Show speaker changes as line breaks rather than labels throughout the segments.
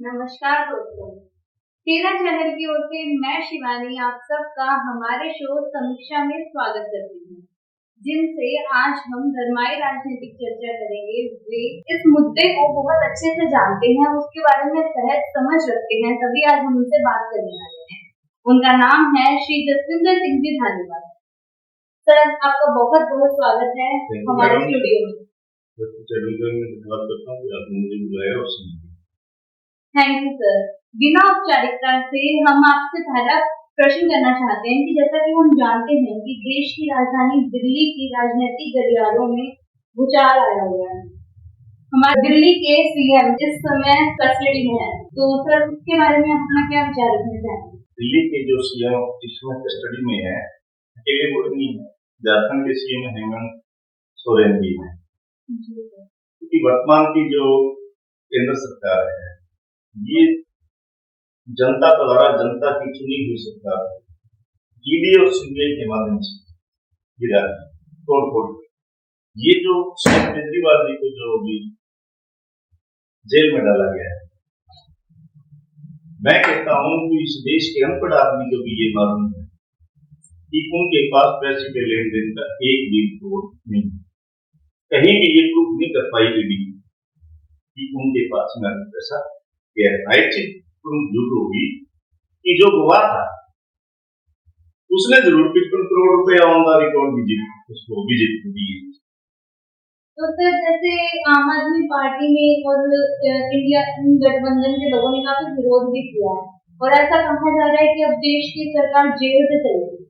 नमस्कार दोस्तों, तेरा चैनल की ओर से मैं शिवानी आप सबका हमारे शो समीक्षा में स्वागत करती हूँ, जिनसे आज हम धर्माई राजनीतिक चर्चा करेंगे। वे इस मुद्दे को बहुत अच्छे से जानते हैं, उसके बारे में सहज समझ रखते हैं, तभी आज हम उनसे बात करने वाले हैं। उनका नाम है श्री जसविंदर सिंह जी धालीवाल। सर, आपका बहुत बहुत स्वागत है हमारे स्टूडियो में। Thank you sir. बिना औपचारिकता से हम आपसे पहला प्रश्न करना चाहते हैं कि जैसा कि हम जानते हैं कि देश की राजधानी दिल्ली की राजनीतिक गलियारों में भूचाल आया हुआ है। हमारे दिल्ली के सीएम इस समय कस्टडी में है, तो सर उसके बारे में अपना क्या विचार रखना चाहेंगे?
दिल्ली के जो सीएम इस समय कस्टडी में है, अकेले वो नहीं है, झारखंड के सीएम हेमंत सोरेन भी है। क्योंकि वर्तमान की जो केंद्र सरकार है, ये जनता द्वारा जनता की चुनी हुई सरकार है। ईडी और सीबीआई के माध्यम से गिरा तोड़-फोड़। ये जो केजरीवाल जी को जो भी जेल में डाला गया है, मैं कहता हूं कि इस देश के अनपढ़ आदमी को भी ये मालूम है कि उनके पास पैसे के लेन देन का एक भी रिपोर्ट नहीं, कहीं भी ये प्रूफ नहीं कर पाई ईडी कि उनके पास में पैसा झूठ होगी कि जो गवाह था उसने जरूर 55 करोड़ रुपए ऑन द रिकॉर्ड उसको विजिट दी है।
तो सर, जैसे आम आदमी पार्टी में और इंडिया गठबंधन के लोगों ने काफी विरोध भी किया है और ऐसा कहा जा रहा है कि अब देश की सरकार जेल से चलेगी,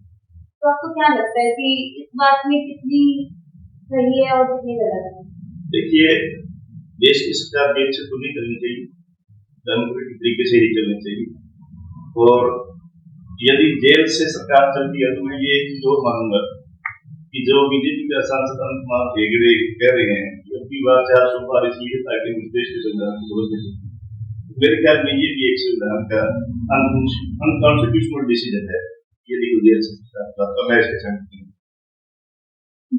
तो आपको क्या लगता है कि इस बात में कितनी सही है और कितनी गलत है?
देखिए, देश की सरकार जेल से तो नहीं करनी चाहिए, डेमोक्रेटिक तरीके से ही चलनी चाहिए। और यदि जेल से सरकार चलती है तो मैं ये जोर मानूंगा कि जो बीजेपी का सांसद अनंत कुमार हेगड़े कह रहे हैं कि अब की बार 400 पार इसलिए ताकि देश के संविधान को बदल सके, मेरे ख्याल में ये भी एक संविधान का अनकॉन्स्टिट्यूशनल डिसीजन है यदि कोई जेल से सरकार तो मैं इसके सहमत हूं।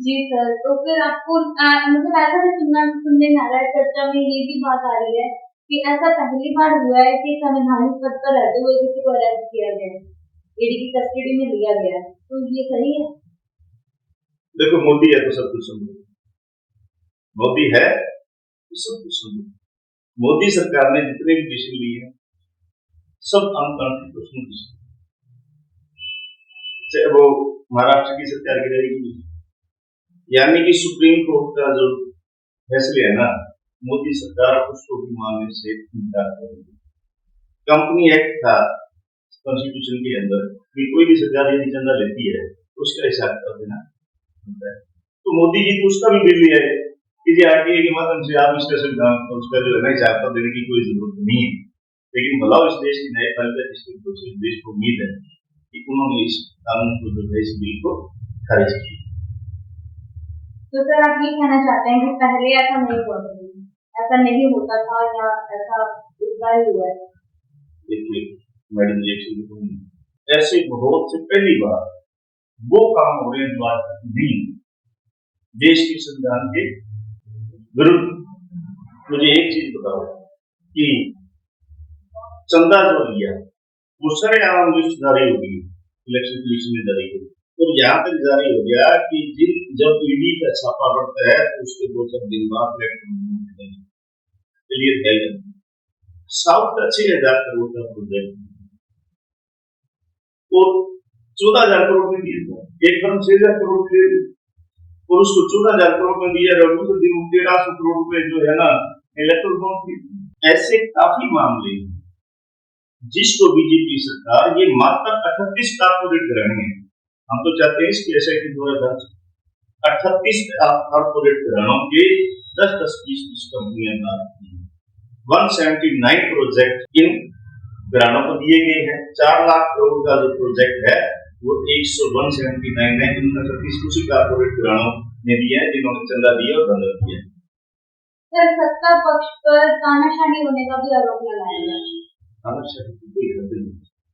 जी सर, तो फिर आपको मतलब ऐसा भी सुनने में आ रहा है, चर्चा में ये भी बात आ रही है कि ऐसा पहली बार हुआ है कि संवैधानिक पद पर रहते हुए किसी को अरेस्ट किया गया है, ईडी की कस्टडी में लिया गया है, तो ये सही है?
देखो, मोदी है तो सब कुछ संभव, मोदी है तो सब कुछ संभव। मोदी सरकार ने जितने भी डिसीजन लिए हैं सब अनकॉन्स्टिट्यूशनल डिसीजन, चाहे वो महाराष्ट्र की सरकार की रहेगी, यानी कि सुप्रीम कोर्ट का जो फैसले है ना, मोदी सरकार उसको भी मानने से इनकार करेगी। कंपनी एक्ट था कॉन्स्टिट्यूशन के अंदर कि कोई भी सरकार यदि चंदा लेती है तो उसका हिसाब कर देना होता है, तो मोदी जी तो उसका भी बिल लिया है कि आरटीआई के माध्यम से आप इसका संविधान उसका जो है ना हिसाब कर देने की कोई जरूरत नहीं है। लेकिन भला इस देश की न्यायपालिका जिसकी देश को उम्मीद है कि उन्होंने इस कानून को जो है इस बिल को खारिज किया।
तो सर, आप ये कहना चाहते हैं कि पहले ऐसा नहीं हुआ, ऐसा नहीं होता था या ऐसा इस बार हुआ है?
देखिए मैडम जी, ऐसे बहुत से पहली बार वो काम हो रहे हैं जो आज तक नहीं देश के संविधान के विरुद्ध। मुझे एक चीज बताओ कि चंदा जो लिया वो सरेआम लिस्ट जारी होगी, इलेक्शन कमीशन में जारी होगी, और यहाँ तक जारी हो गया कि जब ईडी का छापा पड़ता है तो उसके 2-4 दिन बाद क्लियर है। साउथ का 6,000 करोड़ का प्रोजेक्ट और 14,000 करोड़ में दिया था, एक फर्म 6,000 करोड़ के और उसको 14,000 करोड़ में दिया, और दूसरे दिन 1,300 करोड़ रुपए जो है ना इलेक्ट्रल बॉन्ड की। ऐसे काफी मामले जिसको बीजेपी सरकार ये मात्र 38 कॉर्पोरेट घराने हैं, हम तो चाहते हैं इसकी एसआईटी द्वारा 38 कॉर्पोरेट घरानों के 10-20 कंपनियां बना रही हैं। 179 प्रोजेक्ट इन घरानों को दिए गए हैं। 4 लाख करोड़ का जो प्रोजेक्ट है वो 179 है, इनमें 36 उसी कॉर्पोरेट घरानों ने दिया है जिन्होंने चंदा दिया और धंधा किया।
सर, सत्ता पक्ष पर तानाशाही होने का भी आरोप लगाया गया।
तानाशाही की कोई हद नहीं,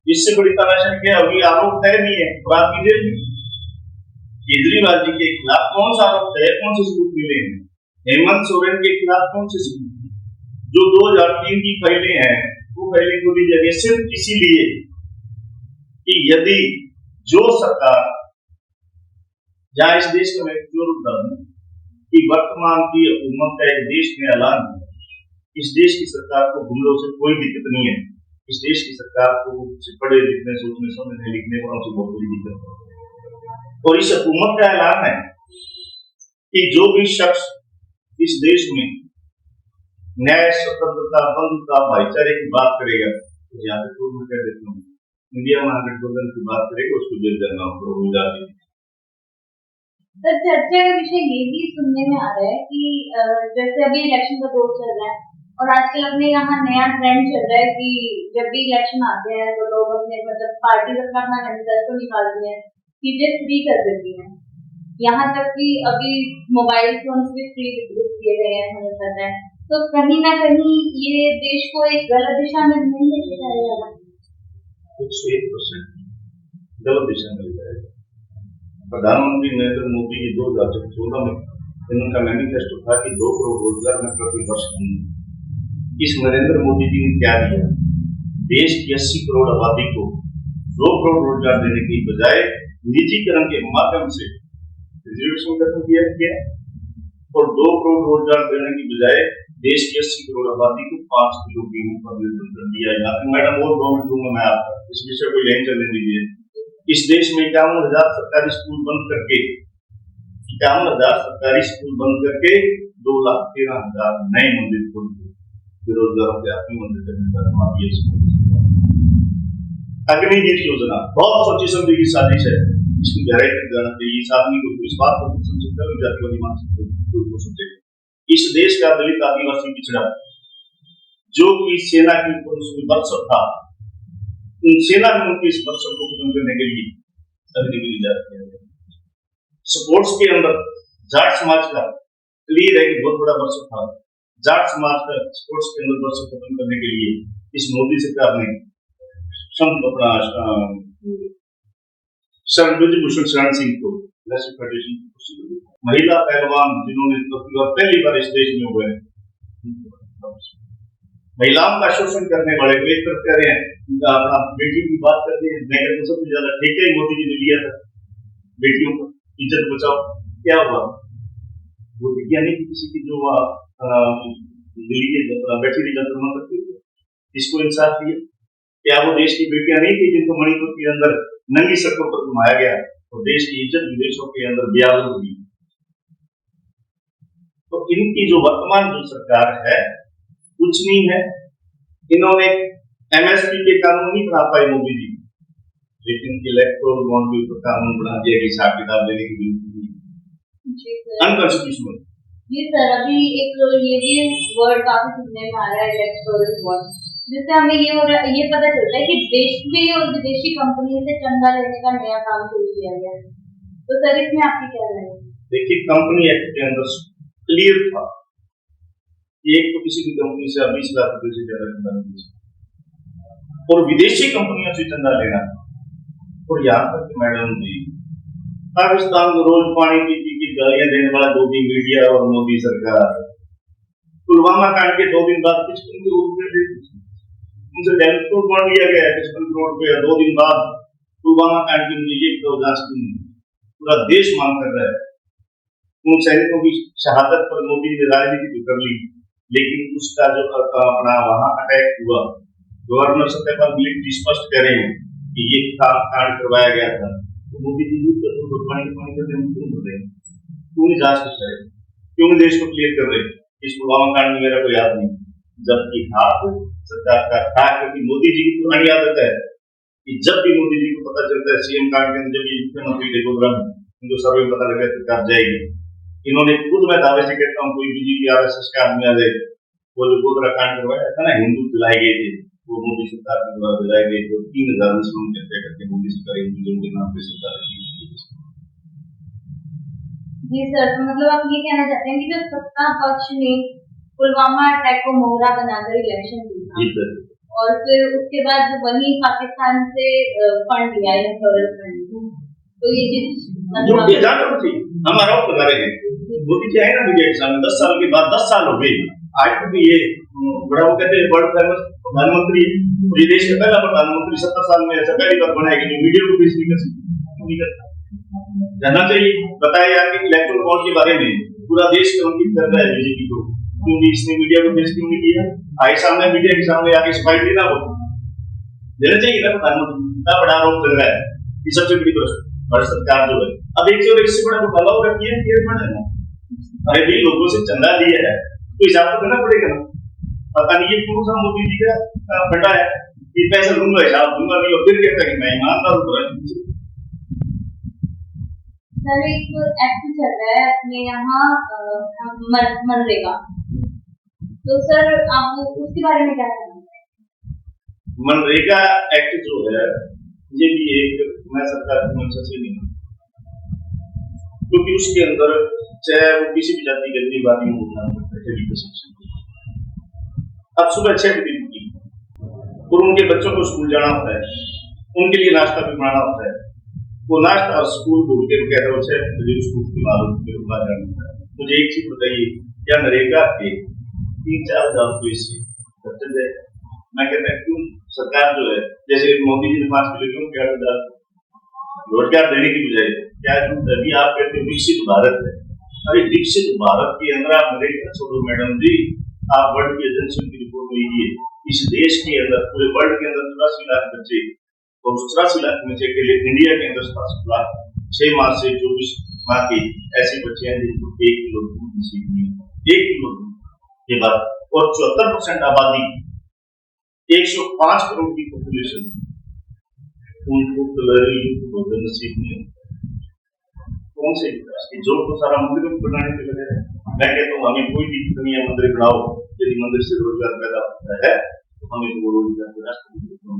इससे बड़ी तानाशाही क्या होगी? आरोप तय नहीं है, बात कीजिए केजरीवाल जी के खिलाफ कौन सा आरोप है, कौन से सबूत मिले हैं? हेमंत सोरेन के खिलाफ कौन से सबूत? जो 2003 की फाइलें हैं वो फाइलिंग को दी जाएगी सिर्फ इसीलिए कि यदि जो सरकार, जहां इस देश का मैं जोर बता दूं कि वर्तमान की हुकूमत का एक देश में ऐलान है, इस देश की सरकार को गुमलों से कोई दिक्कत नहीं है, इस देश की सरकार को पढ़े लिखने, सोचने समझने लिखने वालों से बहुत बड़ी दिक्कत है। और इस हुकूमत का ऐलान है कि जो भी शख्स इस देश में न्याय, स्वतंत्रता, बंधुता, भाईचारे की बात करेगा, तो यहाँ पे मैं कह देता हूँ, इंडिया महागठबंधन की बात करेगा, उसको जेल जाना होगा।
तो चर्चा का विषय ये भी सुनने में आ रहा है कि जैसे अभी इलेक्शन का दौर चल रहा है और आजकल अपने यहाँ नया ट्रेंड चल रहा है कि जब भी इलेक्शन आते हैं तो लोग अपने मतलब पार्टी का अपना मैनिफेस्टो निकालते हैं, चीजें फ्री कर देती हैं। यहाँ तक कि अभी मोबाइल फोन भी फ्री वितरित किए गए हैं, हमें पता है। तो कहीं ना कहीं ये देश को एक गलत दिशा में नहीं लेके जाएगा।
101% गलत दिशा में जाएगा। प्रधानमंत्री नरेंद्र मोदी जी 2014 में इनका मैनिफेस्टो था कि 2 करोड़ रोजगार में प्रति वर्ष दूंगा। इस नरेंद्र मोदी जी ने क्या दिया? देश की 80 करोड़ आबादी को 2 करोड़ रोजगार देने की बजाय निजीकरण के माध्यम से रिजर्वेशन खत्म किया गया और 2 करोड़ रोजगार देने की बजाय देश की 80 करोड़ आबादी को 5 किलो गेहूं पर निर्भर कर दिया जाता है। मैडम और 2 मिनट दूंगा मैं आपको, इस विषय को यहीं चलने दीजिए। इस देश में 51,000 सरकारी स्कूल बंद करके 2,13,000 नए मंदिर खोल के बेरोजगारों के अपनी मंदिर करने का मामला। अग्निवीर योजना बहुत सोची समझी की साजिश है, इसकी गहराई तक जाना चाहिए। इस आदमी को इस बात को समझ सकता है, जातिवादी मानसिकता को सोचे। इस देश का दलित आदिवासी पिछड़ा जो कि सेना की वर्षक था, उन सेना में उनके इस वर्षक को खत्म करने के लिए अग्निवीर इजाद किया गया। स्पोर्ट्स के अंदर जाट समाज का क्लियर है कि बहुत बड़ा वर्षक था। जाट समाज का स्पोर्ट्स के अंदर वर्षक खत्म करने के लिए इस मोदी सरकार ने ब्रजभूषण शरण सिंह को महिला पहलवान जिन्होंने पहली बार इस देश में हुए, महिलाओं का शोषण करने वाले को एक तरफ कह रहे हैं अपना बेटी की बात करते हैं, मैं सबसे ज्यादा ठेके मोदी जी ने लिया था बेटियों को इज्जत बचाओ। क्या हुआ? वो वैज्ञानिक किसी की जो दिल्ली के बैठी थी जंतर मंतर की, इसको इंसाफ दिया? क्या वो देश की बेटियां नहीं थी जिनको मणिपुर के अंदर नंगी सड़कों पर घुमाया गया और देश की इज्जत विदेशों के अंदर ब्याज हुई? तो इनकी जो वर्तमान जो सरकार है कुछ नहीं है। इन्होंने एमएसपी के कानून नहीं बना पाए मोदी जी, लेकिन इलेक्टोरल बॉन्ड के ऊपर कानून बना दिया कि हिसाब किताब देने की अनकॉन्स्टिट्यूशनल।
जी सर, अभी एक ये भी वर्ड काफी सुनने में आ रहा है इलेक्टोरल बॉन्ड, जिससे हमें ये पता चलता है कि देश में और विदेशी कंपनी से चंदा लेने का नया काम शुरू किया गया है। तो सर इसमें आपकी क्या राय है?
देखिए, कंपनी एक्ट के अंदर क्लियर था एक तो किसी भी कंपनी से 20 लाख रुपए से ज्यादा चंदा नहीं सकता और विदेशी कंपनियों से चंदा लेना। और यहाँ तक मैडम जी पाकिस्तान को रोज पानी की गालियां देने वाला मोदी मीडिया और मोदी सरकार, पुलवामा कांड के 2 दिन बाद 55 करोड़ रुपए उनसे इलेक्टोरल बॉन्ड लिया गया 55 करोड़ रुपए। 2 दिन बाद पुलवामा कांड की मुझे एक पूरा देश मांग कर रहा है। उन सैनिकों की शहादत पर मोदी ने राजनीति तो कर ली, लेकिन उसका जो अपना वहां अटैक हुआ, गवर्नर सत्यपाल मलिक जी स्पष्ट कह रहे हैं कि ये कांड करवाया गया था। तो मोदी जी पानी करते हैं, क्यों कर रहे हैं? क्यों नहीं जांच कर रहे? क्यों नहीं देश को क्लियर कर रहे? इस पुलवामा कांड में मेरा कोई याद नहीं, जबकि हाथ सरकार का था, क्योंकि मोदी जी की पुरानी आदत है कि जब भी मोदी जी को पता चलता है सीएम कांड के जब ये मुख्यमंत्री थे गोधरा में, उनको सर्वे पता लगा सरकार जाएगी। इन्होंने खुद, मैं दावे से कहता हूँ, कोई बीजेपी आरएसएस का आदमी आ जाए, वो जो गोधरा कांड करवाया था ना, हिंदू दिलाए गए थे, वो मोदी सरकार के द्वारा दिलाए गए थे। 3000 मुस्लिम चर्चा करके मोदी सरकार हिंदुओं के नाम पे सरकार की।
जी सर, तो मतलब आप ये कहना चाहते हैं कि जो सत्ता पक्ष ने पुलवामा अटैक को मोहरा बनाकर इलेक्शन जीता और फिर उसके बाद वही पाकिस्तान से फंड लिया, इलेक्टोरल फंड, तो ये चीज
हमारा बता रहे हैं मोदी जी आए ना मीडिया के सामने 10 साल के बाद, 10 साल हो गए आज तक ये बड़ा वो कहते हैं वर्ल्ड फेमस प्रधानमंत्री है, और ये देश का पहला प्रधानमंत्री 70 साल में ऐसा पहली बार बना है कि जो मीडिया को पेश नहीं कर सकता, नहीं करता। जानना चाहिए, बताया यार कि इलेक्टोरल बॉन्ड के बारे में पूरा देश कलंकित कर रहा है बीजेपी को, क्योंकि इसने मीडिया को पेश क्यों नहीं किया? आए सामने मीडिया के सामने आके स्पाइट देना हो देना चाहिए ना। प्रधानमंत्री इतना बड़ा आरोप कर रहा है कि सबसे बड़ी भारत सरकार जो है, अब एक से इससे बड़ा घोटाला हो रखी है ना। अरे भाई लोगों से चंदा लिया है तो हिसाब तो करना पड़ेगा ना। पता नहीं ये कौन सा मोदी जी का फंडा है कि पैसा लूंगा हिसाब दूंगा नहीं, और फिर कहता है कि मैं ईमानदार हूँ।
सर एक एक्ट चल रहा है अपने यहाँ मनरेगा, तो सर आप उसके बारे में क्या कहना है?
मनरेगा एक्ट जो है ये भी एक मैं सरकार की मंशा से नहीं, क्योंकि उसके अंदर चाहे वो किसी भी जाति के गरीब आदमी होना अब सुबह 6 बजे की और उनके बच्चों को स्कूल जाना होता है, उनके लिए नाश्ता भी बनाना होता है, वो नाश्ता और स्कूल बोल के कहते हैं 6 बजे स्कूल की मालूम जाना होता है। मुझे एक चीज बताइए, क्या नरेगा के 3-4 हज़ार रुपये से खर्चे है? मैं कहता है क्यों सरकार जो है, जैसे मोदी जी ने 5 किलो क्यों 8,000 रोजगार देने की बजाय क्या अभी आप कहते हैं विकसित भारत है। अरे विकसित भारत के अंदर आप नरेगा छोड़ो मैडम जी, आप वर्ल्ड की एजेंसी की रिपोर्ट लीजिए, इस देश के अंदर पूरे वर्ल्ड के अंदर 84 लाख बच्चे, और 84 लाख में से अकेले इंडिया के अंदर 67 लाख 6 माह से 24 माह के ऐसे बच्चे हैं जिनको 1 किलो दूध नसीब नहीं, 1 किलो दूध ये बात, और 74% आबादी 105 करोड़ की पॉपुलेशन उनको कैलोरी युक्त भोजन नसीब नहीं होता। कौन से विकास की जोर तो सारा मंदिर बनाने के लगे हैं। मैं कहता हूँ हमें कोई दिक्कत नहीं है, मंदिर बनाओ, यदि मंदिर से रोजगार पैदा होता है तो हमें तो रोजगार के रास्ते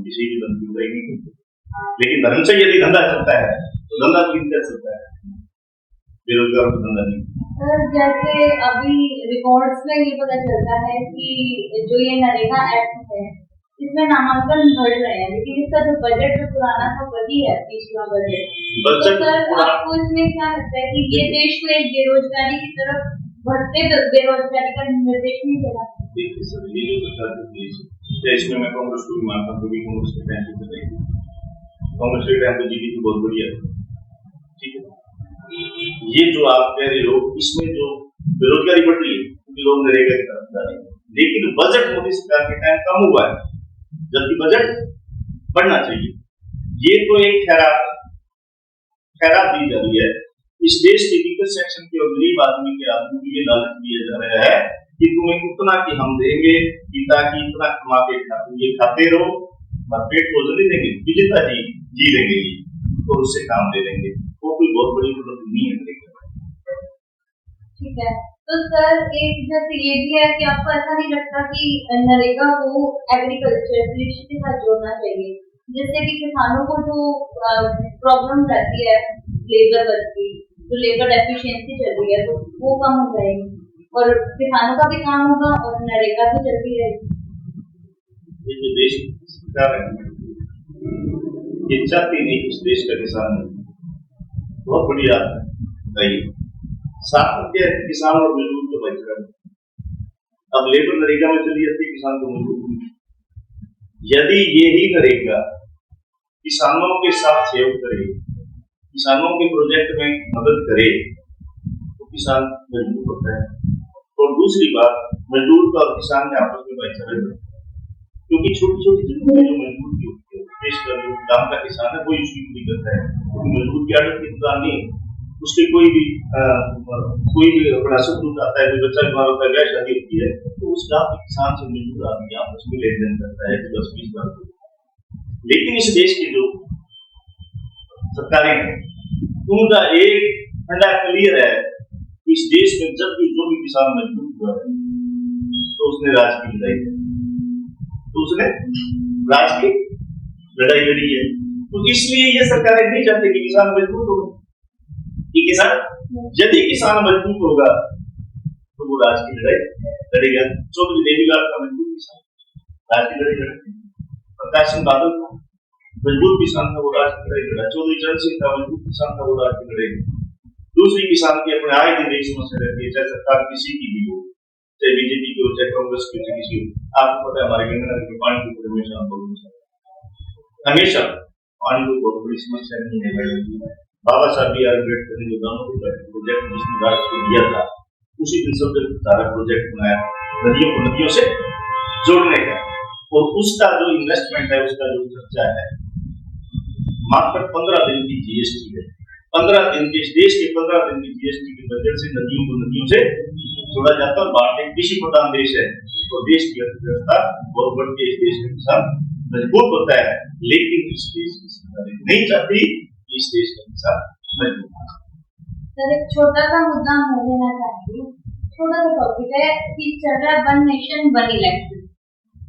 किसी भी धन की बुराई नहीं होती, लेकिन धर्म से यदि धंधा चलता है तो धंधा किन क्या चलता है, बेरोजगार का धंधा नहीं।
सर जैसे अभी रिकॉर्ड्स में ये पता चलता है कि जो ये नरेगा एक्ट है इसमें नामांकन बढ़ रहे हैं, लेकिन इसका जो बजट जो पुराना था वही है पिछला बजट। तो सर आपको इसमें क्या लगता है कि ये देश को एक बेरोजगारी की तरफ बढ़ते बेरोजगारी का निर्देश नहीं देगा?
देखिए सर, ये जो सरकार की इसमें मैं कांग्रेस को भी मानता हूँ, क्योंकि कांग्रेस के टाइम पे कांग्रेस के टाइम पे जीडीपी बहुत बढ़िया है, ठीक है। ये जो आप कह रहे हो इसमें जो बेरोजगारी बढ़ रही है क्योंकि लोग नरेगा की तरफ जा रहे हैं, लेकिन बजट मोदी सरकार के टाइम कम हुआ है जबकि बजट बढ़ना चाहिए। ये तो एक खैरात दी जा रही है। इस देश के वीकर सेक्शन के और गरीब आदमी के ये लालच दिया जा रहा है कि तुम्हें उतना कि हम देंगे कि ताकि इतना कमा के ये खाते रहो और पेट भोजन नहीं देंगे, विजेता जी लेंगे और उससे काम ले लेंगे, वो कोई बहुत बड़ी उपलब्धि नहीं है।
ठीक है, तो सर एक जैसे ये भी है कि आपको ऐसा नहीं लगता कि नरेगा को एग्रीकल्चर कृषि के साथ जोड़ना चाहिए, जिससे कि किसानों को जो प्रॉब्लम रहती है लेबर वर्क की, जो लेबर एफिशिएंसी चल रही है तो वो कम हो जाएगी और किसानों का भी काम होगा और नरेगा भी चलती रहेगी।
ये जो देश सरकार है ये चाहती नहीं उस देश का किसान बहुत बढ़िया बताइए साथ के किसान और मजदूर को भाईचारा। अब लेबर नरेगा में चली जाती है, किसान को मजदूर। यदि यही नरेगा किसानों के साथ सहयोग करे, किसानों के प्रोजेक्ट में मदद करे तो किसान मजबूत होता है। और दूसरी बात, मजदूर का और किसान के आपस में भाईचारा है, क्योंकि छोटी छोटी जरूरतें जो मजदूर की होती है, देश का जो गांव का किसान है वही उसकी पूरी करता है, क्योंकि मजदूर की आदत की दुकान नहीं, उसके कोई भी बड़ा सुख दुख आता है, जो बच्चा बीमार होता है, ब्याह शादी होती है, तो उस गांव के किसान से मजदूर आदमी आपस में लेन देन करता है 10-20 बार। लेकिन इस देश की जो सरकारें हैं उनका एक फंडा क्लियर है, इस देश में जब भी जो भी किसान मजबूर हुआ है तो उसने राज की लड़ाई लड़ी है। तो इसलिए ये सरकारें नहीं चाहती कि किसान मजबूत हो, कि किसान यदि किसान मजबूत होगा तो वो राज की लड़ाई लड़ेगा। चौधरी देवीलाल का मजबूत किसान राज की लड़ाई लड़े, प्रकाश सिंह बादल का मजबूत किसान था वो राज की लड़ाई लड़ा, चौधरी चरण सिंह का मजबूत किसान था वो राज की लड़ाई। दूसरी किसान की अपने आए दिन एक समस्या रहती है, चाहे सरकार किसी की भी हो, चाहे बीजेपी की हो, चाहे कांग्रेस की, चाहे किसी हो। आपको पता है हमारे गंगानगर में पानी की हमेशा पानी को बहुत बड़ी समस्या नहीं है भाई। बाबा साहब बी आर अम्बेडकर ने जो दामोदर प्रोजेक्ट जिसने भारत को दिया था, उसी दिन सबसे सारा प्रोजेक्ट बनाया नदियों को नदियों से जोड़ने का, और उसका जो इन्वेस्टमेंट है, उसका जो खर्चा है, मात्र 15 दिन की जीएसटी है। 15 दिन के, इस देश के 15 दिन की जीएसटी के बजट से नदियों को नदियों से जोड़ा जाता है। भारत एक कृषि प्रधान देश है और देश की अर्थव्यवस्था बहुत बढ़ के इस देश के किसान मजबूत होता है, लेकिन इस देश की सरकार नहीं चाहती कि इस देश का किसान मजबूत हो।
सर एक छोटा सा मुद्दा मैं लेना चाहती हूँ, छोटा सा टॉपिक है कि चल रहा वन नेशन वन इलेक्शन।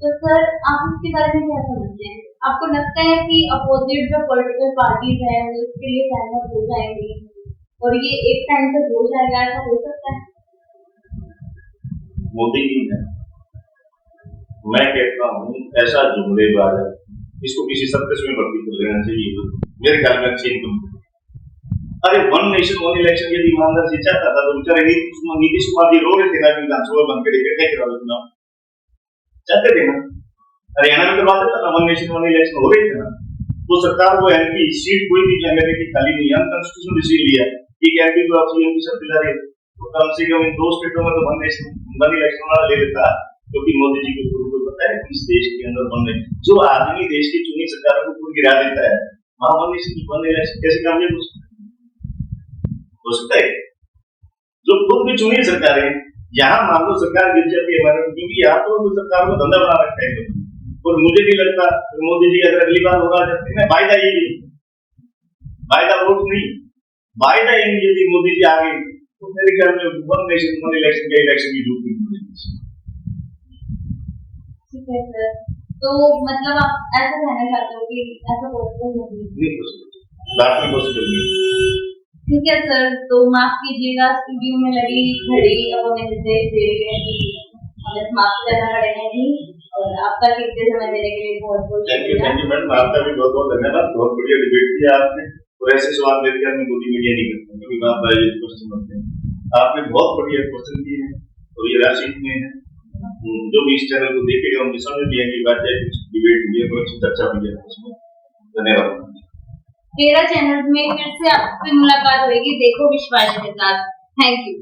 तो सर आप इसके बारे में क्या समझते हैं? आपको लगता है कि अपोजिट जो पॉलिटिकल पार्टीज हैं वो इसके लिए सहमत हो जाएंगी और ये एक टाइम तक हो जाएगा, ऐसा हो सकता है?
मोदी जी है, मैं कहता हूँ ऐसा जुमलेबाज है, इसको किसी सर्कस में भर्ती कर लेना चाहिए, मेरे ख्याल में अच्छी इनकम। अरे वन नेशन वन इलेक्शन यदि ईमानदार से चाहता था तो बेचारे नीतीश कुमार जी रो रहे थे ना कि विधानसभा बंद करके क्या करा चुनाव चाहते थे ना, हरियाणा में करवा देता ना, वन नेशन वन इलेक्शन हो रही थे ना। तो सरकार को एमपी सीट कोई भी एमएलए की खाली नहीं है, अनकॉन्स्टिट्यूशनल डिसीजन लिया कि एमपी को आप सीएम की शक्ति जा रही है, तो कम से कम इन 2 स्टेटों में तो वन नेशन वन इलेक्शन वाला ले लेता, क्योंकि मोदी जी को पूर्व को पता है कि इस देश के अंदर वन नेशन, जो आदमी देश की चुनी सरकारों को पूरी गिरा देता है, वहां वन नेशन वन इलेक्शन कैसे कामयाब हो सकता है? जो खुद भी चुनी सरकारें, यहाँ मान लो सरकार गिर जाती है हमारे, क्योंकि यहाँ तो सरकार को धंधा बना रखा है, और मुझे नहीं लगता मोदी जी अगर अगली बार होगा सकते हैं, वायदा ये वायदा वोट नहीं, वायदा यदि मोदी जी आ गए तो मेरे ख्याल में वन नेशन वन इलेक्शन के इलेक्शन की ड्यूटी मिलेगी।
ठीक है सर, तो मतलब आप ऐसा कहना चाहते हो कि ऐसा पॉसिबल नहीं
पॉसिबल।
ठीक है सर, तो माफ कीजिएगा, स्टूडियो में लगी घड़ी अब हमें निर्देश दे रही है कि हमें समाप्त करना पड़ेगा जी, और आपका कीमती समय देने के लिए बहुत बहुत
थैंक यू मैडम, आपका भी बहुत बहुत धन्यवाद। बहुत बढ़िया डिबेट किया आपने, और ऐसे सवाल देकर मैं मोदी मीडिया नहीं करता क्योंकि आप प्राइवेट क्वेश्चन बनते हैं, आपने बहुत बढ़िया क्वेश्चन किए हैं और ये राशि में है। जो भी इस चैनल को देखेगा उनकी समझ भी है कि बात है, डिबेट हुई है, बहुत चर्चा हुई है। धन्यवाद।
तेरा चैनल में फिर से आपसे मुलाकात होगी देखो विश्वास के साथ। Thank you.